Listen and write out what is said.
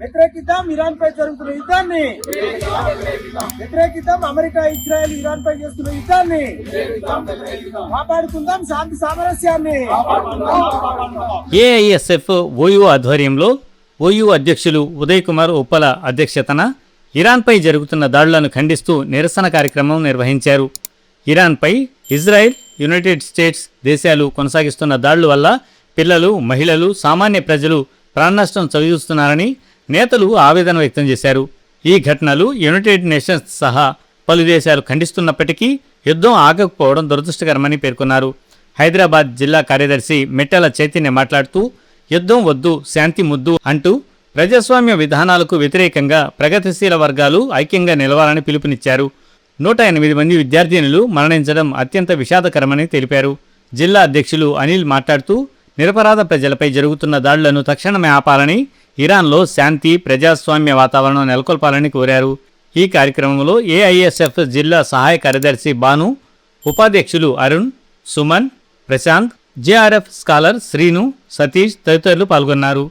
వ్యతిరేకిద్దాం Iran పై జరుగుతున్న యుద్ధాన్ని, వ్యతిరేకిద్దాం America Israel Iran పై చేస్తున్న యుద్ధాన్ని, కాపాడుకుందాం శాంతి సామరస్యాన్ని. ఏఐఎస్ఎఫ్ ఓయూ ఆధ్వర్యంలో ఓయూ అధ్యక్షులు ఉదయ్ కుమార్ ఉప్పల అధ్యక్షతన ఇరాన్పై జరుగుతున్న దాడులను ఖండిస్తూ నిరసన కార్యక్రమం నిర్వహించారు. ఇరాన్పై ఇజ్రాయెల్, యునైటెడ్ స్టేట్స్ దేశాలు కొనసాగిస్తున్న దాడుల వల్ల పిల్లలు, మహిళలు, సామాన్య ప్రజలు ప్రాణనష్టం చవిచూస్తున్నారని నేతలు ఆవేదన వ్యక్తం చేశారు. ఈ ఘటనలు యునైటెడ్ నేషన్స్ సహా పలు దేశాలు ఖండిస్తున్నప్పటికీ యుద్ధం ఆగకపోవడం దురదృష్టకరమని పేర్కొన్నారు. హైదరాబాద్ జిల్లా కార్యదర్శి మెట్టల చైతన్య మాట్లాడుతూ యుద్ధం వద్దు, శాంతి ముద్దు అంటూ ప్రజాస్వామ్య విధానాలకు వ్యతిరేకంగా ప్రగతిశీల వర్గాలు ఐక్యంగా నిలవాలని పిలుపునిచ్చారు. 108 మంది విద్యార్థినులు మరణించడం అత్యంత విషాదకరమని తెలిపారు. జిల్లా అధ్యక్షులు అనిల్ మాట్లాడుతూ నిరపరాధ ప్రజలపై జరుగుతున్న దాడులను తక్షణమే ఆపాలని, ఇరాన్లో శాంతి, ప్రజాస్వామ్య వాతావరణం నెలకొల్పాలని కోరారు. ఈ కార్యక్రమంలో ఏఐఎస్ఎఫ్ జిల్లా సహాయ కార్యదర్శి బాను, ఉపాధ్యక్షులు అరుణ్, సుమన్, ప్రశాంత్, జేఆర్ఎఫ్ స్కాలర్ శ్రీను, సతీష్ తదితరులు పాల్గొన్నారు.